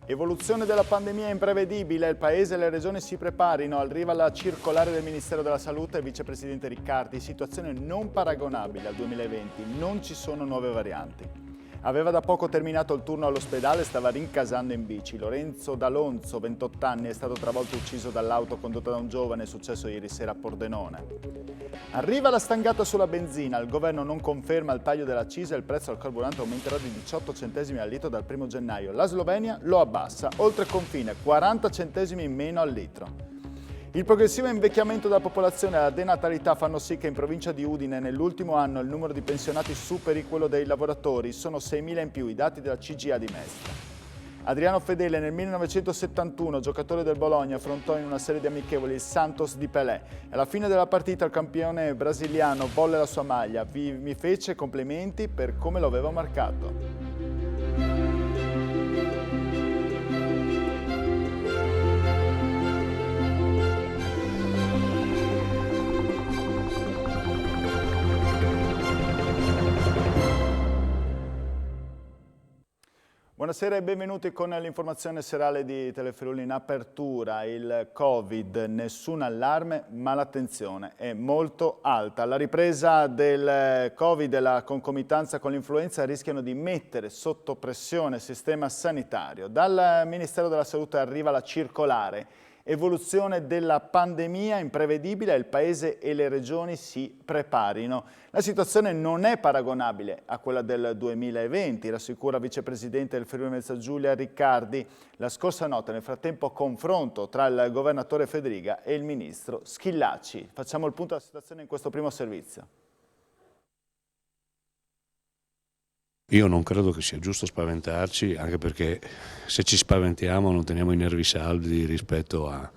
Evoluzione della pandemia imprevedibile, il Paese e le Regioni si preparino, arriva la circolare del Ministero della Salute e Vicepresidente Riccardi, situazione non paragonabile al 2020, non ci sono nuove varianti. Aveva da poco terminato il turno all'ospedale e stava rincasando in bici. Lorenzo D'Alonzo, 28 anni, è stato travolto e ucciso dall'auto condotta da un giovane, successo ieri sera a Pordenone. Arriva la stangata sulla benzina, il governo non conferma il taglio dell'accisa e il prezzo al carburante aumenterà di 18 centesimi al litro dal 1 gennaio. La Slovenia lo abbassa, oltre confine 40 centesimi in meno al litro. Il progressivo invecchiamento della popolazione e la denatalità fanno sì che in provincia di Udine nell'ultimo anno il numero di pensionati superi quello dei lavoratori, sono 6.000 in più, i dati della CGIA di Mestre. Adriano Fedele nel 1971, giocatore del Bologna, affrontò in una serie di amichevoli il Santos di Pelé. Alla fine della partita il campione brasiliano volle la sua maglia, mi fece complimenti per come lo aveva marcato. Buonasera e benvenuti con l'informazione serale di Telefriuli. In apertura il Covid, nessun allarme, ma l'attenzione è molto alta. La ripresa del Covid e la concomitanza con l'influenza rischiano di mettere sotto pressione il sistema sanitario. Dal Ministero della Salute arriva la circolare. Evoluzione della pandemia imprevedibile, il Paese e le Regioni si preparino. La situazione non è paragonabile a quella del 2020, rassicura Vicepresidente del Friuli Venezia Giulia Riccardi. La scorsa notte, nel frattempo, confronto tra il Governatore Fedriga e il Ministro Schillaci. Facciamo il punto della situazione in questo primo servizio. Io non credo che sia giusto spaventarci, anche perché se ci spaventiamo non teniamo i nervi saldi rispetto a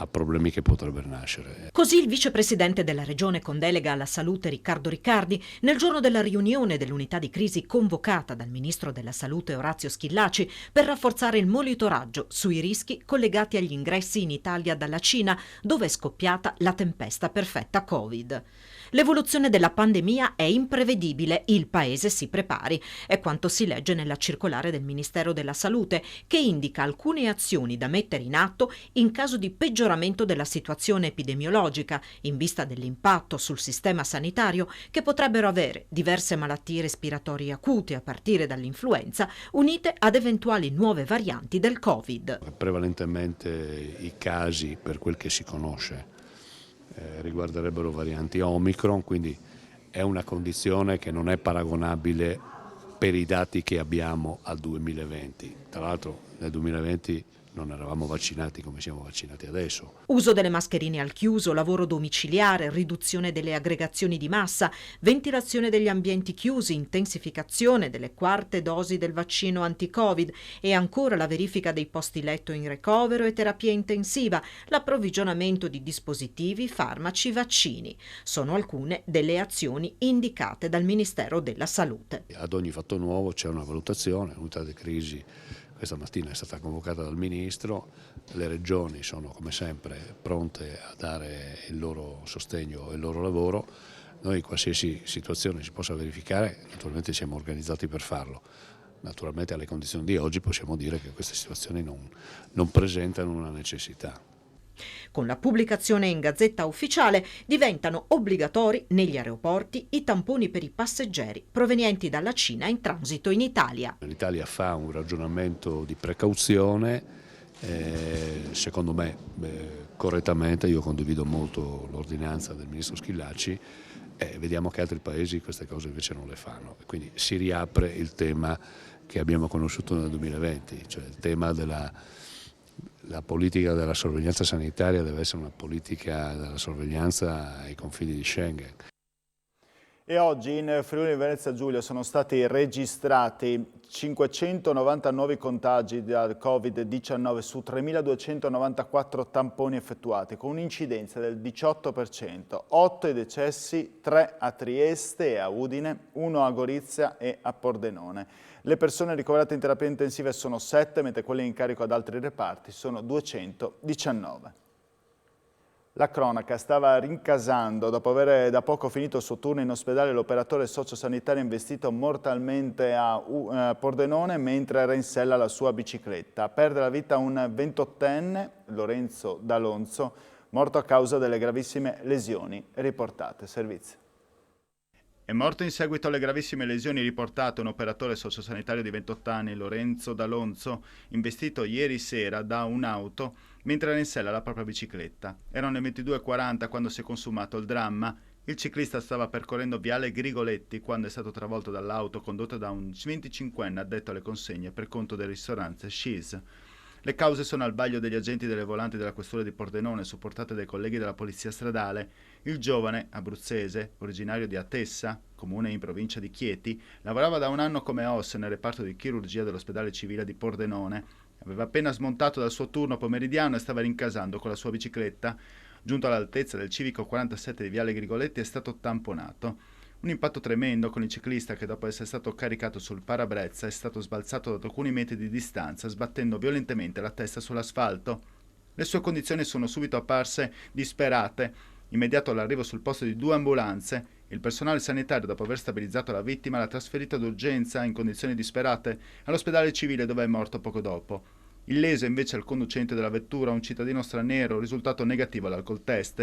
problemi che potrebbero nascere. Così il vicepresidente della regione con delega alla salute Riccardo Riccardi, nel giorno della riunione dell'unità di crisi convocata dal ministro della salute Orazio Schillaci per rafforzare il monitoraggio sui rischi collegati agli ingressi in Italia dalla Cina, dove è scoppiata la tempesta perfetta Covid. L'evoluzione della pandemia è imprevedibile, il Paese si prepari. È quanto si legge nella circolare del Ministero della Salute, che indica alcune azioni da mettere in atto in caso di peggioramento della situazione epidemiologica, in vista dell'impatto sul sistema sanitario che potrebbero avere diverse malattie respiratorie acute a partire dall'influenza, unite ad eventuali nuove varianti del Covid. Prevalentemente i casi, per quel che si conosce, riguarderebbero varianti Omicron, quindi è una condizione che non è paragonabile per i dati che abbiamo al 2020. Tra l'altro nel 2020 non eravamo vaccinati come siamo vaccinati adesso. Uso delle mascherine al chiuso, lavoro domiciliare, riduzione delle aggregazioni di massa, ventilazione degli ambienti chiusi, intensificazione delle quarte dosi del vaccino anti-Covid e ancora la verifica dei posti letto in ricovero e terapia intensiva, l'approvvigionamento di dispositivi, farmaci, vaccini. Sono alcune delle azioni indicate dal Ministero della Salute. Ad ogni fatto nuovo c'è una valutazione, l'unità di crisi questa mattina è stata convocata dal Ministro, le regioni sono come sempre pronte a dare il loro sostegno e il loro lavoro. Noi qualsiasi situazione si possa verificare, naturalmente siamo organizzati per farlo. Naturalmente alle condizioni di oggi possiamo dire che queste situazioni non presentano una necessità. Con la pubblicazione in Gazzetta Ufficiale diventano obbligatori negli aeroporti i tamponi per i passeggeri provenienti dalla Cina in transito in Italia. L'Italia fa un ragionamento di precauzione, secondo me correttamente, io condivido molto l'ordinanza del Ministro Schillaci, vediamo che altri paesi queste cose invece non le fanno. Quindi si riapre il tema che abbiamo conosciuto nel 2020, cioè il tema la politica della sorveglianza sanitaria deve essere una politica della sorveglianza ai confini di Schengen. E oggi in Friuli Venezia Giulia sono stati registrati 590 nuovi contagi da Covid-19 su 3.294 tamponi effettuati, con un'incidenza del 18%, 8 i decessi, 3 a Trieste e a Udine, 1 a Gorizia e a Pordenone. Le persone ricoverate in terapia intensiva sono 7, mentre quelle in carico ad altri reparti sono 219. La cronaca stava rincasando. Dopo aver da poco finito il suo turno in ospedale, l'operatore sociosanitario è investito mortalmente a Pordenone mentre era in sella alla sua bicicletta. Perde la vita un 28enne, Lorenzo D'Alonso, morto a causa delle gravissime lesioni riportate. Servizio. È morto in seguito alle gravissime lesioni riportate un operatore sociosanitario di 28 anni, Lorenzo D'Alonso, investito ieri sera da un'auto mentre era in sella alla propria bicicletta. Erano le 22:40 quando si è consumato il dramma. Il ciclista stava percorrendo viale Grigoletti quando è stato travolto dall'auto condotta da un 25enne addetto alle consegne per conto del ristorante Cheese. Le cause sono al vaglio degli agenti delle volanti della questura di Pordenone, supportate dai colleghi della polizia stradale. Il giovane, abruzzese, originario di Atessa, comune in provincia di Chieti, lavorava da un anno come OS nel reparto di chirurgia dell'ospedale civile di Pordenone. Aveva appena smontato dal suo turno pomeridiano e stava rincasando con la sua bicicletta. Giunto all'altezza del civico 47 di viale Grigoletti è stato tamponato. Un impatto tremendo con il ciclista che dopo essere stato caricato sul parabrezza è stato sbalzato da alcuni metri di distanza, sbattendo violentemente la testa sull'asfalto. Le sue condizioni sono subito apparse disperate. Immediato l'arrivo sul posto di 2 ambulanze, il personale sanitario, dopo aver stabilizzato la vittima, l'ha trasferita d'urgenza in condizioni disperate all'ospedale civile dove è morto poco dopo. Il leso invece al conducente della vettura, un cittadino straniero, risultato negativo all'alcol test.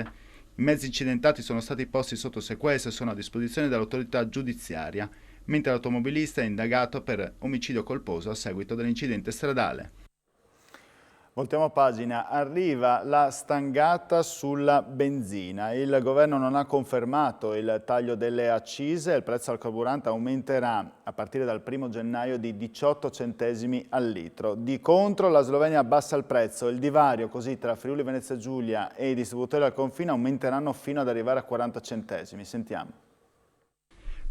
I mezzi incidentati sono stati posti sotto sequestro e sono a disposizione dell'autorità giudiziaria, mentre l'automobilista è indagato per omicidio colposo a seguito dell'incidente stradale. Voltiamo pagina, arriva la stangata sulla benzina. Il governo non ha confermato il taglio delle accise, il prezzo al carburante aumenterà a partire dal 1 gennaio di 18 centesimi al litro. Di contro la Slovenia abbassa il prezzo, il divario così tra Friuli Venezia Giulia e i distributori al confine aumenteranno fino ad arrivare a 40 centesimi. Sentiamo.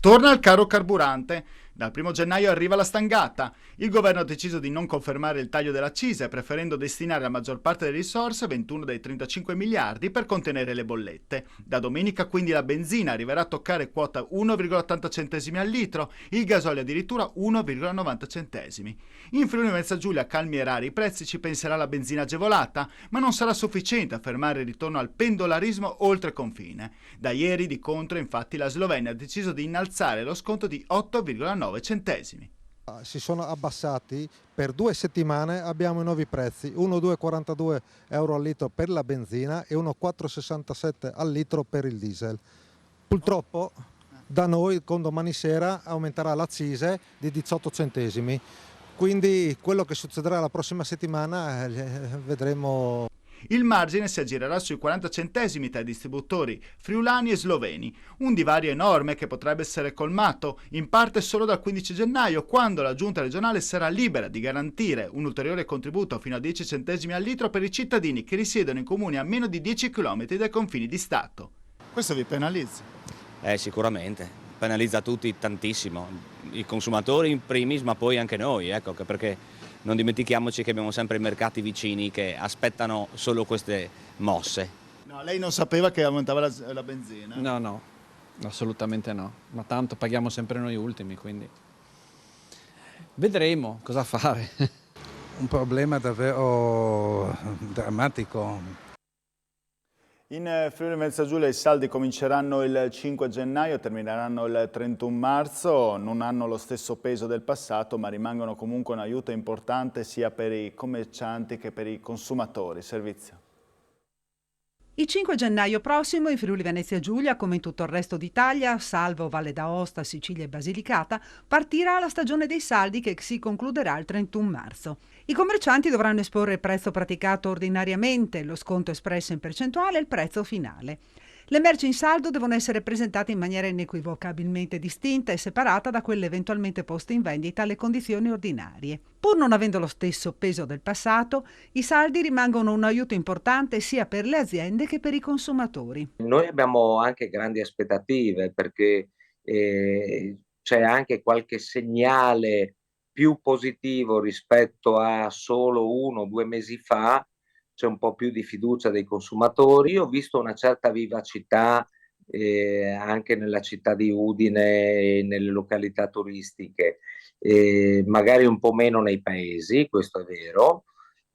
Torna il caro carburante. Dal 1 gennaio arriva la stangata. Il governo ha deciso di non confermare il taglio dell'accise, preferendo destinare la maggior parte delle risorse, 21 dei 35 miliardi, per contenere le bollette. Da domenica quindi la benzina arriverà a toccare quota 1,80 centesimi al litro, il gasolio addirittura 1,90 centesimi. In Friuli Venezia Giulia, calmi e rari i prezzi, ci penserà la benzina agevolata, ma non sarà sufficiente a fermare il ritorno al pendolarismo oltre confine. Da ieri, di contro, infatti, la Slovenia ha deciso di innalzare lo sconto di 8,9 centesimi. Si sono abbassati per 2 settimane, abbiamo i nuovi prezzi, 1,242 euro al litro per la benzina e 1,467 al litro per il diesel. Purtroppo da noi con domani sera aumenterà l'accise di 18 centesimi, quindi quello che succederà la prossima settimana vedremo. Il margine si aggirerà sui 40 centesimi tra i distributori friulani e sloveni, un divario enorme che potrebbe essere colmato in parte solo dal 15 gennaio, quando la giunta regionale sarà libera di garantire un ulteriore contributo fino a 10 centesimi al litro per i cittadini che risiedono in comuni a meno di 10 km dai confini di Stato. Questo vi penalizza? Sicuramente, penalizza tutti tantissimo, i consumatori in primis, ma poi anche noi, ecco, perché non dimentichiamoci che abbiamo sempre i mercati vicini che aspettano solo queste mosse. No, lei non sapeva che aumentava la benzina? No, assolutamente no, ma tanto paghiamo sempre noi ultimi, quindi vedremo cosa fare. Un problema davvero drammatico. In Friuli Venezia Giulia i saldi cominceranno il 5 gennaio e termineranno il 31 marzo, non hanno lo stesso peso del passato ma rimangono comunque un aiuto importante sia per i commercianti che per i consumatori. Servizio. Il 5 gennaio prossimo in Friuli Venezia Giulia, come in tutto il resto d'Italia, salvo Valle d'Aosta, Sicilia e Basilicata, partirà la stagione dei saldi che si concluderà il 31 marzo. I commercianti dovranno esporre il prezzo praticato ordinariamente, lo sconto espresso in percentuale e il prezzo finale. Le merci in saldo devono essere presentate in maniera inequivocabilmente distinta e separata da quelle eventualmente poste in vendita alle condizioni ordinarie. Pur non avendo lo stesso peso del passato, i saldi rimangono un aiuto importante sia per le aziende che per i consumatori. Noi abbiamo anche grandi aspettative perché c'è anche qualche segnale più positivo rispetto a solo 1 o 2 mesi fa. C'è un po' più di fiducia dei consumatori. Io ho visto una certa vivacità anche nella città di Udine e nelle località turistiche, magari un po' meno nei paesi, questo è vero,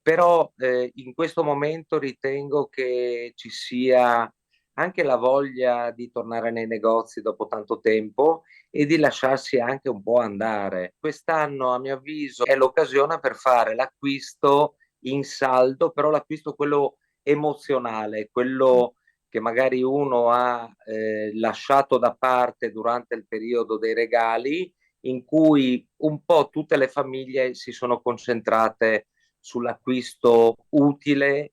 però in questo momento ritengo che ci sia anche la voglia di tornare nei negozi dopo tanto tempo e di lasciarsi anche un po' andare. Quest'anno, a mio avviso, è l'occasione per fare l'acquisto in saldo, però l'acquisto quello emozionale, quello che magari uno ha lasciato da parte durante il periodo dei regali, in cui un po' tutte le famiglie si sono concentrate sull'acquisto utile,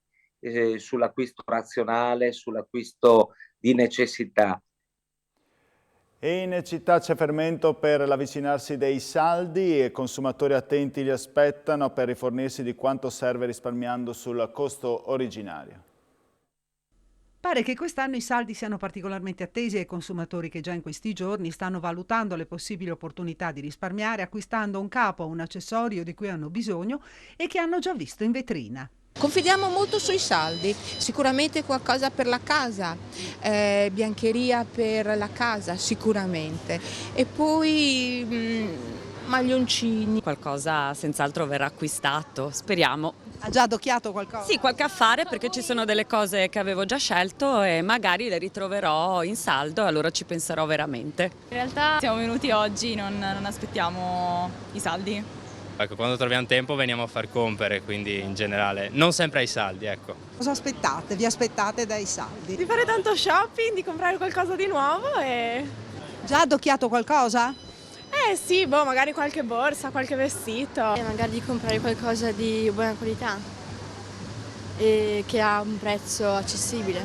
sull'acquisto razionale, sull'acquisto di necessità. E in città c'è fermento per l'avvicinarsi dei saldi e consumatori attenti li aspettano per rifornirsi di quanto serve risparmiando sul costo originario. Pare che quest'anno i saldi siano particolarmente attesi ai consumatori che già in questi giorni stanno valutando le possibili opportunità di risparmiare acquistando un capo o un accessorio di cui hanno bisogno e che hanno già visto in vetrina. Confidiamo molto sui saldi, sicuramente qualcosa per la casa, biancheria per la casa sicuramente e poi maglioncini. Qualcosa senz'altro verrà acquistato, speriamo. Ha già adocchiato qualcosa? Sì, qualche affare perché ci sono delle cose che avevo già scelto e magari le ritroverò in saldo e allora ci penserò veramente. In realtà siamo venuti oggi, non aspettiamo i saldi. Ecco, quando troviamo tempo veniamo a far compere, quindi in generale non sempre ai saldi, ecco. Cosa aspettate? Vi aspettate dai saldi? Di fare tanto shopping, di comprare qualcosa di nuovo e... Già adocchiato qualcosa? Sì, magari qualche borsa, qualche vestito. E magari di comprare qualcosa di buona qualità e che ha un prezzo accessibile.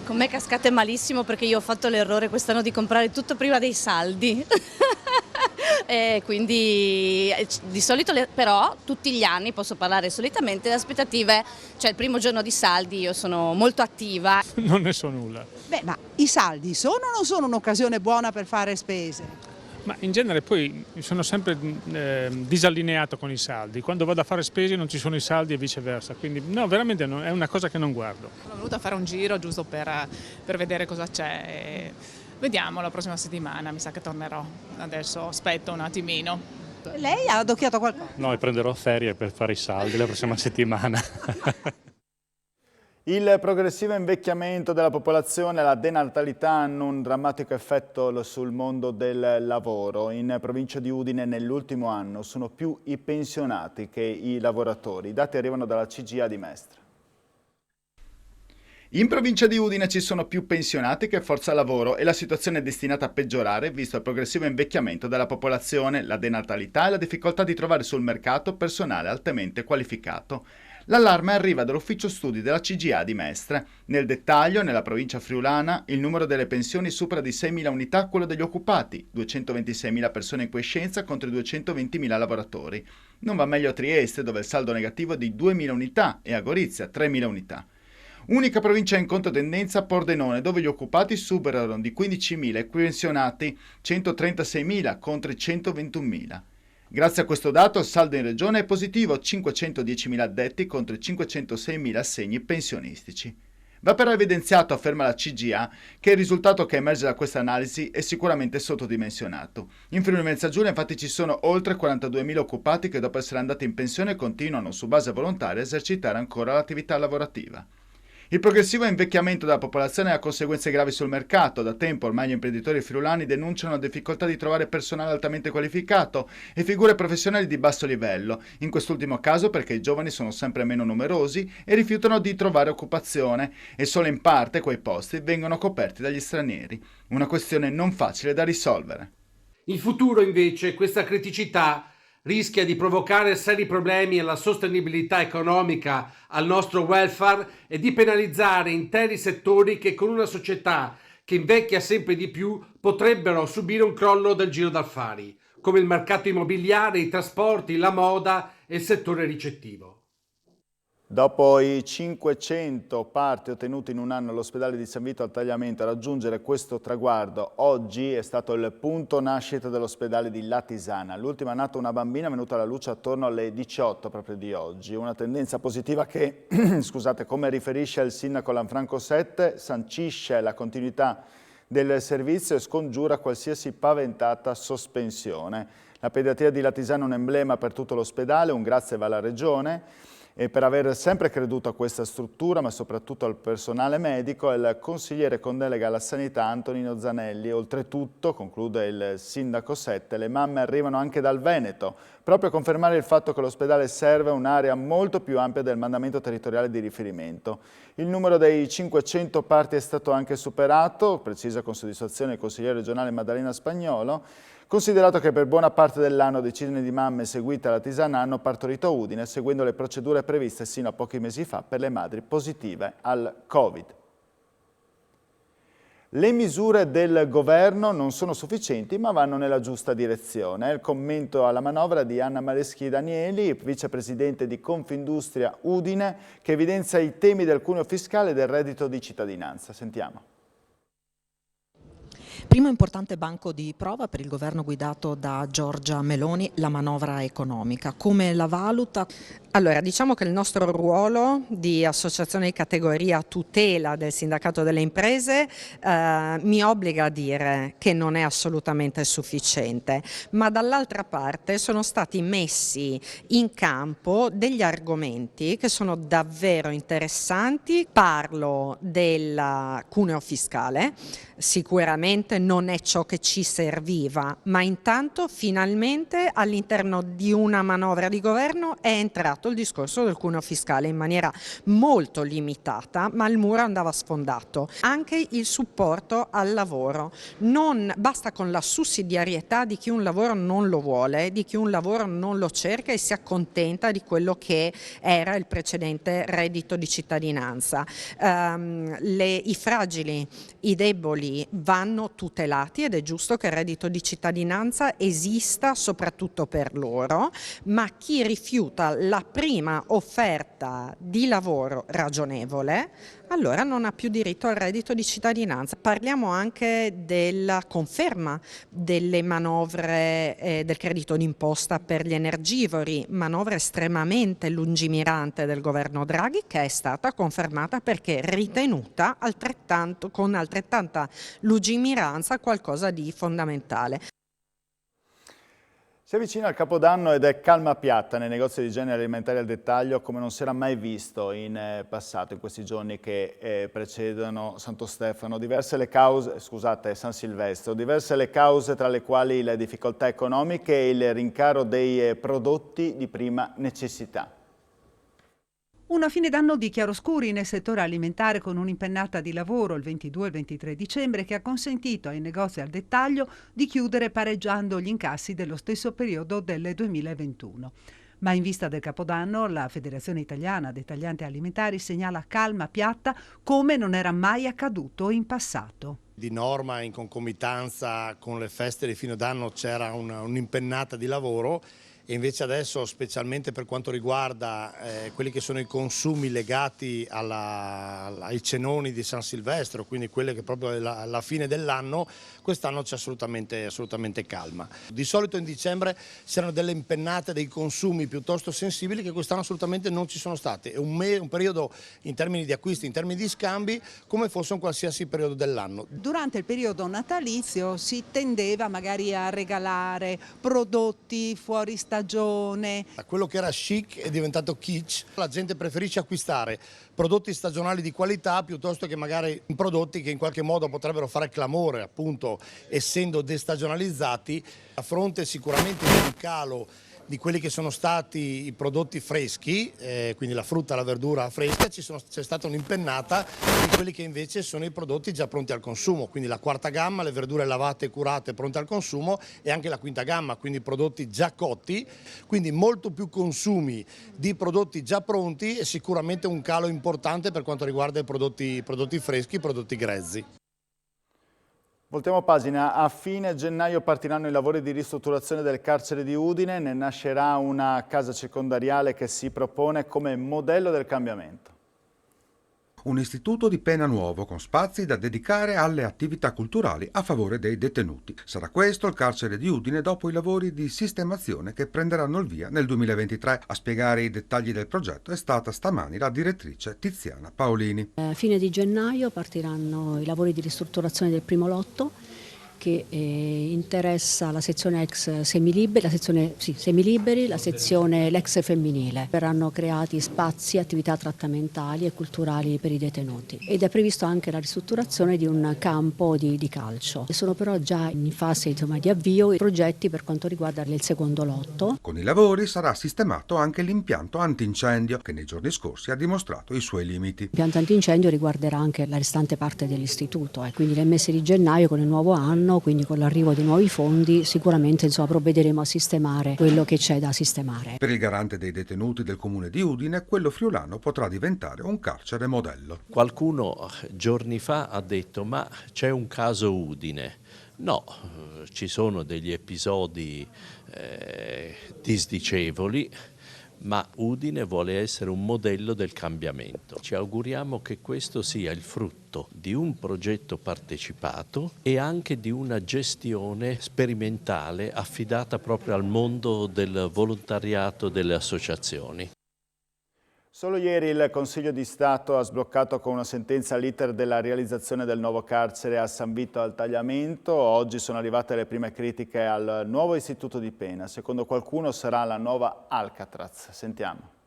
Con me cascate malissimo perché io ho fatto l'errore quest'anno di comprare tutto prima dei saldi. E quindi di solito però tutti gli anni, posso parlare solitamente, le aspettative, cioè il primo giorno di saldi io sono molto attiva. Non ne so nulla. Beh, ma i saldi sono o non sono un'occasione buona per fare spese? Ma in genere poi sono sempre disallineato con i saldi, quando vado a fare spese non ci sono i saldi e viceversa, quindi no, veramente è una cosa che non guardo. Sono venuta a fare un giro giusto per vedere cosa c'è e vediamo la prossima settimana, mi sa che tornerò, adesso aspetto un attimino. Lei ha adocchiato qualcosa? No, e prenderò ferie per fare i saldi la prossima settimana. Il progressivo invecchiamento della popolazione e la denatalità hanno un drammatico effetto sul mondo del lavoro. In provincia di Udine nell'ultimo anno sono più i pensionati che i lavoratori. I dati arrivano dalla CGIA di Mestre. In provincia di Udine ci sono più pensionati che forza lavoro e la situazione è destinata a peggiorare visto il progressivo invecchiamento della popolazione, la denatalità e la difficoltà di trovare sul mercato personale altamente qualificato. L'allarme arriva dall'ufficio studi della CGIA di Mestre. Nel dettaglio, nella provincia friulana, il numero delle pensioni supera di 6.000 unità quello degli occupati, 226.000 persone in quiescenza contro i 220.000 lavoratori. Non va meglio a Trieste, dove il saldo negativo è di 2.000 unità, e a Gorizia 3.000 unità. Unica provincia in controtendenza Pordenone, dove gli occupati superano di 15.000 e i pensionati 136.000 contro i 121.000. Grazie a questo dato il saldo in regione è positivo, 510.000 addetti contro i 506.000 assegni pensionistici. Va però evidenziato, afferma la CGIA, che il risultato che emerge da questa analisi è sicuramente sottodimensionato. In Friuli Venezia Giulia infatti ci sono oltre 42.000 occupati che dopo essere andati in pensione continuano su base volontaria a esercitare ancora l'attività lavorativa. Il progressivo invecchiamento della popolazione ha conseguenze gravi sul mercato. Da tempo ormai gli imprenditori friulani denunciano la difficoltà di trovare personale altamente qualificato e figure professionali di basso livello, in quest'ultimo caso perché i giovani sono sempre meno numerosi e rifiutano di trovare occupazione e solo in parte quei posti vengono coperti dagli stranieri. Una questione non facile da risolvere. In futuro invece questa criticità rischia di provocare seri problemi alla sostenibilità economica, al nostro welfare e di penalizzare interi settori che con una società che invecchia sempre di più potrebbero subire un crollo del giro d'affari, come il mercato immobiliare, i trasporti, la moda e il settore ricettivo. Dopo i 500 parti ottenuti in un anno all'ospedale di San Vito al Tagliamento a raggiungere questo traguardo, oggi è stato il punto nascita dell'ospedale di Latisana. L'ultima è nata una bambina venuta alla luce attorno alle 18 proprio di oggi. Una tendenza positiva che, come riferisce il sindaco Lanfranco Sette, sancisce la continuità del servizio e scongiura qualsiasi paventata sospensione. La pediatria di Latisana è un emblema per tutto l'ospedale, un grazie va alla Regione. E per aver sempre creduto a questa struttura, ma soprattutto al personale medico, è il consigliere con delega alla sanità Antonino Zanelli. Oltretutto, conclude il sindaco Sette, le mamme arrivano anche dal Veneto, proprio a confermare il fatto che l'ospedale serve un'area molto più ampia del mandamento territoriale di riferimento. Il numero dei 500 parti è stato anche superato, precisa con soddisfazione il consigliere regionale Maddalena Spagnolo, considerato che per buona parte dell'anno decine di mamme seguite alla Tisana hanno partorito a Udine, seguendo le procedure previste sino a pochi mesi fa per le madri positive al Covid. Le misure del governo non sono sufficienti, ma vanno nella giusta direzione. È il commento alla manovra di Anna Mareschi Danieli, vicepresidente di Confindustria Udine, che evidenzia i temi del cuneo fiscale e del reddito di cittadinanza. Sentiamo. Primo importante banco di prova per il governo guidato da Giorgia Meloni, la manovra economica. Come la valuta? Allora, diciamo che il nostro ruolo di associazione di categoria tutela del sindacato delle imprese mi obbliga a dire che non è assolutamente sufficiente, ma dall'altra parte sono stati messi in campo degli argomenti che sono davvero interessanti. Parlo del cuneo fiscale, sicuramente non è ciò che ci serviva, ma intanto finalmente all'interno di una manovra di governo è entrato il discorso del cuneo fiscale in maniera molto limitata, ma il muro andava sfondato. Anche il supporto al lavoro. Non basta con la sussidiarietà di chi un lavoro non lo vuole, di chi un lavoro non lo cerca e si accontenta di quello che era il precedente reddito di cittadinanza. I fragili, i deboli vanno tutelati ed è giusto che il reddito di cittadinanza esista soprattutto per loro, ma chi rifiuta la prima offerta di lavoro ragionevole allora non ha più diritto al reddito di cittadinanza. Parliamo anche della conferma delle manovre del credito d'imposta per gli energivori, manovra estremamente lungimirante del governo Draghi che è stata confermata perché ritenuta con altrettanta lungimiranza qualcosa di fondamentale. Si avvicina il Capodanno ed è calma piatta nei negozi di generi alimentari al dettaglio come non si era mai visto in passato, in questi giorni che precedono Santo Stefano. San Silvestro, diverse le cause tra le quali le difficoltà economiche e il rincaro dei prodotti di prima necessità. Una fine d'anno di chiaroscuri nel settore alimentare con un'impennata di lavoro il 22 e il 23 dicembre che ha consentito ai negozi al dettaglio di chiudere pareggiando gli incassi dello stesso periodo del 2021. Ma in vista del Capodanno la Federazione Italiana Dettaglianti Alimentari segnala calma piatta come non era mai accaduto in passato. Di norma in concomitanza con le feste di fine d'anno c'era un'impennata di lavoro. E invece adesso, specialmente per quanto riguarda quelli che sono i consumi legati ai cenoni di San Silvestro, quindi quelle che proprio alla fine dell'anno, quest'anno c'è assolutamente calma. Di solito in dicembre c'erano delle impennate dei consumi piuttosto sensibili che quest'anno assolutamente non ci sono state. È un periodo in termini di acquisti, in termini di scambi, come fosse un qualsiasi periodo dell'anno. Durante il periodo natalizio si tendeva magari a regalare prodotti fuori stagione. Quello che era chic è diventato kitsch, la gente preferisce acquistare prodotti stagionali di qualità piuttosto che magari prodotti che in qualche modo potrebbero fare clamore, appunto essendo destagionalizzati, a fronte sicuramente di un calo di quelli che sono stati i prodotti freschi, quindi la frutta e la verdura fresca, c'è stata un'impennata di quelli che invece sono i prodotti già pronti al consumo, quindi la quarta gamma, le verdure lavate, curate, pronte al consumo e anche la quinta gamma, quindi prodotti già cotti, quindi molto più consumi di prodotti già pronti e sicuramente un calo importante per quanto riguarda i prodotti freschi, i prodotti grezzi. Voltiamo pagina. A fine gennaio partiranno i lavori di ristrutturazione del carcere di Udine. Ne nascerà una casa circondariale che si propone come modello del cambiamento. Un istituto di pena nuovo con spazi da dedicare alle attività culturali a favore dei detenuti. Sarà questo il carcere di Udine dopo i lavori di sistemazione che prenderanno il via nel 2023. A spiegare i dettagli del progetto è stata stamani la direttrice Tiziana Paolini. A fine di gennaio partiranno i lavori di ristrutturazione del primo lotto che interessa la sezione ex semiliberi, la sezione l'ex femminile. Verranno creati spazi, attività trattamentali e culturali per i detenuti ed è previsto anche la ristrutturazione di un campo di calcio. Sono però già in fase di avvio i progetti per quanto riguarda il secondo lotto. Con i lavori sarà sistemato anche l'impianto antincendio che nei giorni scorsi ha dimostrato i suoi limiti. L'impianto antincendio riguarderà anche la restante parte dell'istituto, quindi nel mese di gennaio con il nuovo anno, quindi con l'arrivo di nuovi fondi, sicuramente provvederemo a sistemare quello che c'è da sistemare. Per il garante dei detenuti del comune di Udine, quello friulano potrà diventare un carcere modello. Qualcuno giorni fa ha detto: ma c'è un caso Udine. No, ci sono degli episodi disdicevoli, ma Udine vuole essere un modello del cambiamento. Ci auguriamo che questo sia il frutto di un progetto partecipato e anche di una gestione sperimentale affidata proprio al mondo del volontariato delle associazioni. Solo ieri il Consiglio di Stato ha sbloccato con una sentenza l'iter della realizzazione del nuovo carcere a San Vito al Tagliamento. Oggi sono arrivate le prime critiche al nuovo istituto di pena. Secondo qualcuno sarà la nuova Alcatraz. Sentiamo.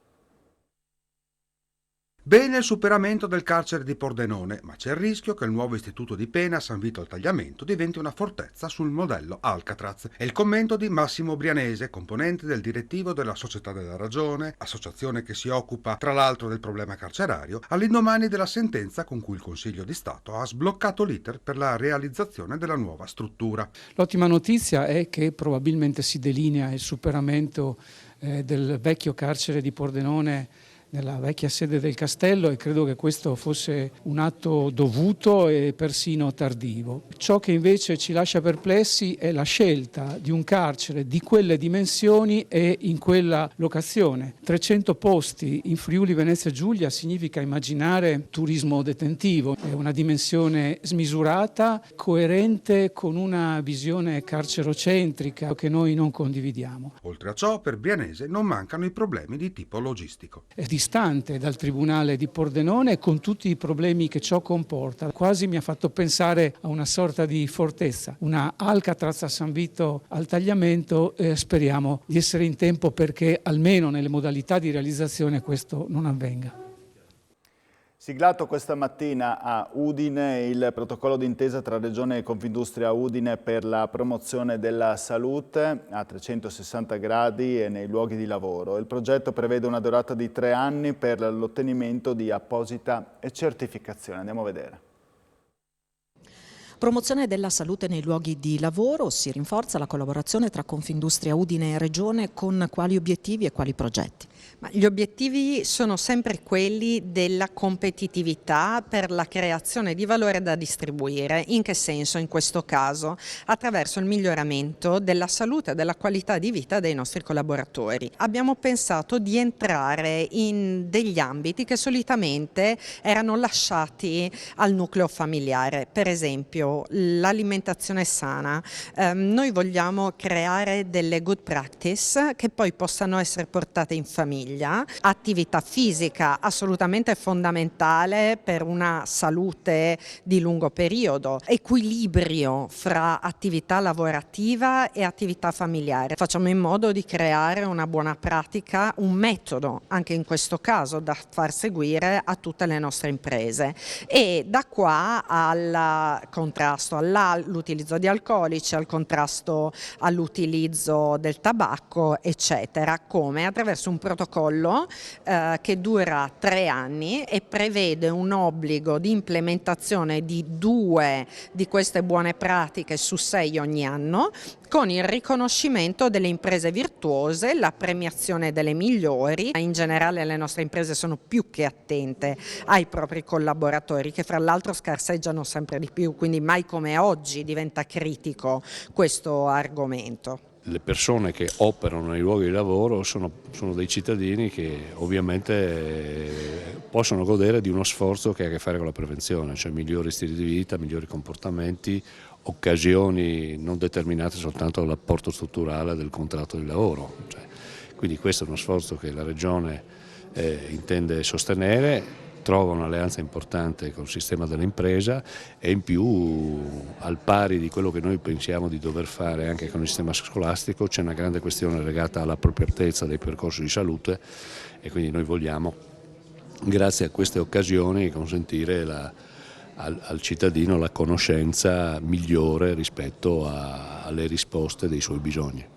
Bene il superamento del carcere di Pordenone, ma c'è il rischio che il nuovo istituto di pena a San Vito al Tagliamento diventi una fortezza sul modello Alcatraz. È il commento di Massimo Brianese, componente del direttivo della Società della Ragione, associazione che si occupa tra l'altro del problema carcerario, all'indomani della sentenza con cui il Consiglio di Stato ha sbloccato l'iter per la realizzazione della nuova struttura. L'ottima notizia è che probabilmente si delinea il superamento del vecchio carcere di Pordenone nella vecchia sede del castello, e credo che questo fosse un atto dovuto e persino tardivo. Ciò che invece ci lascia perplessi è la scelta di un carcere di quelle dimensioni e in quella locazione. 300 posti in Friuli Venezia Giulia significa immaginare turismo detentivo, è una dimensione smisurata, coerente con una visione carcerocentrica che noi non condividiamo. Oltre a ciò, per Brianese non mancano i problemi di tipo logistico. È distante dal Tribunale di Pordenone con tutti i problemi che ciò comporta. Quasi mi ha fatto pensare a una sorta di fortezza, una Alcatraz a San Vito al Tagliamento. Speriamo di essere in tempo perché almeno nelle modalità di realizzazione questo non avvenga. Siglato questa mattina a Udine il protocollo d'intesa tra Regione e Confindustria Udine per la promozione della salute a 360 gradi e nei luoghi di lavoro. Il progetto prevede una durata di 3 anni per l'ottenimento di apposita certificazione. Andiamo a vedere. Promozione della salute nei luoghi di lavoro, si rinforza la collaborazione tra Confindustria Udine e Regione con quali obiettivi e quali progetti? Ma gli obiettivi sono sempre quelli della competitività per la creazione di valore da distribuire. In che senso? In questo caso attraverso il miglioramento della salute e della qualità di vita dei nostri collaboratori. Abbiamo pensato di entrare in degli ambiti che solitamente erano lasciati al nucleo familiare, per esempio l'alimentazione sana. Noi vogliamo creare delle good practice che poi possano essere portate in famiglia. Attività fisica assolutamente fondamentale per una salute di lungo periodo, equilibrio fra attività lavorativa e attività familiare. Facciamo in modo di creare una buona pratica, un metodo anche in questo caso da far seguire a tutte le nostre imprese, e da qua al contrasto all'utilizzo di alcolici, al contrasto all'utilizzo del tabacco, eccetera, come attraverso un protocollo che dura 3 anni e prevede un obbligo di implementazione di 2 di queste buone pratiche su 6 ogni anno, con il riconoscimento delle imprese virtuose, la premiazione delle migliori. In generale le nostre imprese sono più che attente ai propri collaboratori, che fra l'altro scarseggiano sempre di più, quindi mai come oggi diventa critico questo argomento. Le persone che operano nei luoghi di lavoro sono dei cittadini che ovviamente possono godere di uno sforzo che ha a che fare con la prevenzione, cioè migliori stili di vita, migliori comportamenti, occasioni non determinate soltanto dall'apporto strutturale del contratto di lavoro. Quindi questo è uno sforzo che la Regione intende sostenere. trova un'alleanza importante col sistema dell'impresa e in più, al pari di quello che noi pensiamo di dover fare anche con il sistema scolastico, c'è una grande questione legata all'appropriatezza dei percorsi di salute e quindi noi vogliamo, grazie a queste occasioni, consentire al cittadino la conoscenza migliore rispetto alle risposte dei suoi bisogni.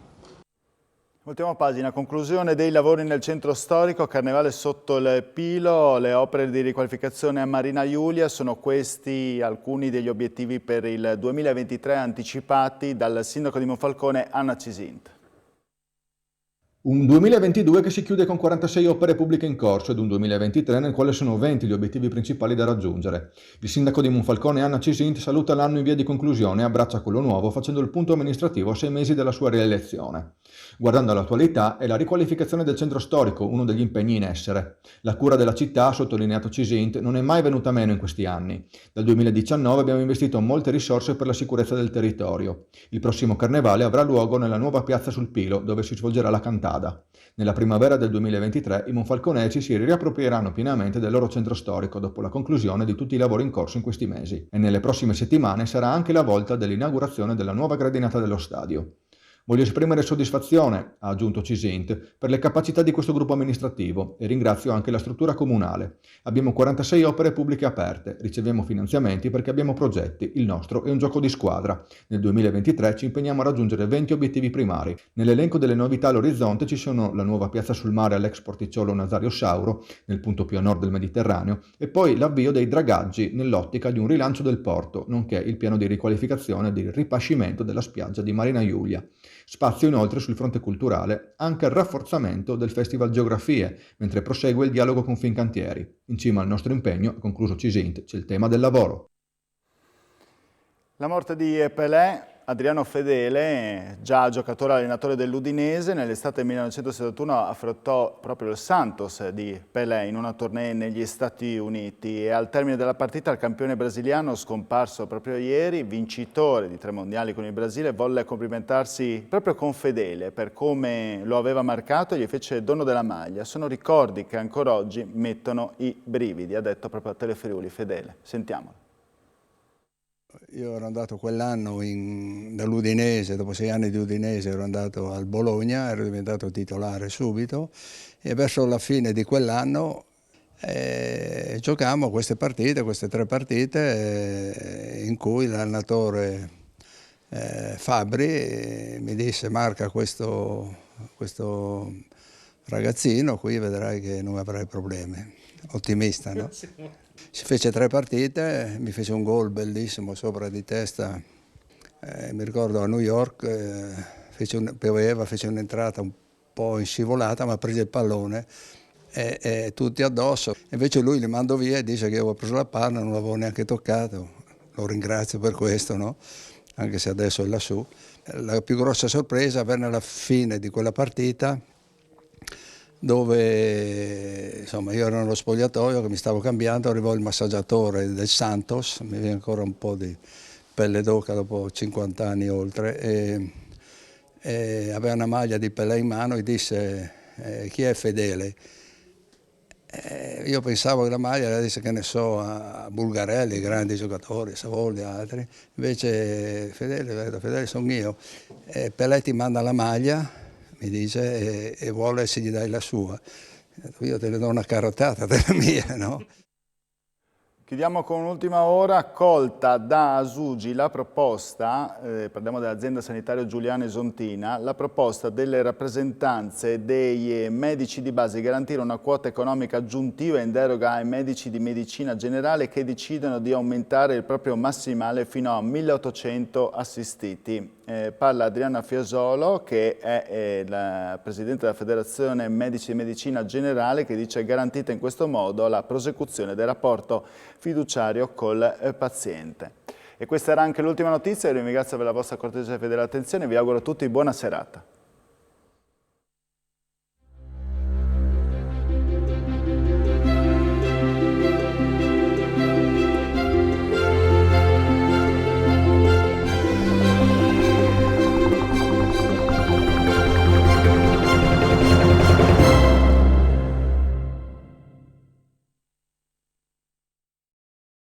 Ultima pagina, conclusione dei lavori nel centro storico, Carnevale sotto il Pilo, le opere di riqualificazione a Marina Giulia, sono questi alcuni degli obiettivi per il 2023 anticipati dal sindaco di Monfalcone Anna Cisint. Un 2022 che si chiude con 46 opere pubbliche in corso ed un 2023 nel quale sono 20 gli obiettivi principali da raggiungere. Il sindaco di Monfalcone Anna Cisint saluta l'anno in via di conclusione e abbraccia quello nuovo facendo il punto amministrativo a 6 mesi dalla sua rielezione. Guardando all'attualità è la riqualificazione del centro storico uno degli impegni in essere. La cura della città, ha sottolineato Cisint, non è mai venuta meno in questi anni. Dal 2019 abbiamo investito molte risorse per la sicurezza del territorio. Il prossimo Carnevale avrà luogo nella nuova piazza sul Pilo dove si svolgerà la cantata. Nella primavera del 2023 i monfalconesi si riapproprieranno pienamente del loro centro storico dopo la conclusione di tutti i lavori in corso in questi mesi e nelle prossime settimane sarà anche la volta dell'inaugurazione della nuova gradinata dello stadio. Voglio esprimere soddisfazione, ha aggiunto Cisint, per le capacità di questo gruppo amministrativo e ringrazio anche la struttura comunale. Abbiamo 46 opere pubbliche aperte, riceviamo finanziamenti perché abbiamo progetti, il nostro è un gioco di squadra. Nel 2023 ci impegniamo a raggiungere 20 obiettivi primari. Nell'elenco delle novità all'orizzonte ci sono la nuova piazza sul mare all'ex porticciolo Nazario Sauro, nel punto più a nord del Mediterraneo, e poi l'avvio dei dragaggi nell'ottica di un rilancio del porto, nonché il piano di riqualificazione e di ripascimento della spiaggia di Marina Giulia. Spazio inoltre sul fronte culturale anche al rafforzamento del Festival Geografie, mentre prosegue il dialogo con Fincantieri. In cima al nostro impegno, ha concluso Cisint, c'è il tema del lavoro. La morte di Pelé, Adriano Fedele, già giocatore e allenatore dell'Udinese, nell'estate 1971 affrontò proprio il Santos di Pelé in una tournée negli Stati Uniti e al termine della partita il campione brasiliano, scomparso proprio ieri, vincitore di 3 mondiali con il Brasile, volle complimentarsi proprio con Fedele per come lo aveva marcato e gli fece dono della maglia. Sono ricordi che ancora oggi mettono i brividi, ha detto proprio a Telefriuli Fedele. Sentiamolo. Io ero andato quell'anno dall'Udinese, dopo 6 anni di Udinese ero andato al Bologna, ero diventato titolare subito e verso la fine di quell'anno giocammo queste 3 partite in cui l'allenatore Fabbri mi disse: marca questo ragazzino, qui vedrai che non avrai problemi. Ottimista, no? Si fece 3 partite, mi fece un gol bellissimo sopra di testa, mi ricordo a New York, pioveva, fece un'entrata un po' inscivolata, ma prese il pallone e tutti addosso. Invece lui li mando via e dice che io avevo preso la palla, non l'avevo neanche toccato, lo ringrazio per questo, no? Anche se adesso è lassù. La più grossa sorpresa venne alla fine di quella partita, dove insomma io ero nello spogliatoio che mi stavo cambiando, arrivò il massaggiatore del Santos, mi viene ancora un po' di pelle d'oca dopo 50 anni oltre, e aveva una maglia di Pelé in mano e disse: chi è Fedele? Io pensavo che la maglia disse, che ne so, a Bulgarelli, grandi giocatori, Savoldi, altri, invece Fedele sono io, Pelé ti manda la maglia, mi dice, e vuole se gli dai la sua. Io te ne do una carotata della mia, no? Chiudiamo con un'ultima ora, accolta da Asugi la proposta, parliamo dell'azienda sanitaria Giuliano Esontina, la proposta delle rappresentanze dei medici di base di garantire una quota economica aggiuntiva in deroga ai medici di medicina generale che decidono di aumentare il proprio massimale fino a 1800 assistiti. Parla Adriana Fiasolo, che è la Presidente della Federazione Medici di Medicina Generale, che dice: garantita in questo modo la prosecuzione del rapporto fiduciario col paziente. E questa era anche l'ultima notizia, io vi ringrazio per la vostra cortese e fedele attenzione, vi auguro a tutti buona serata.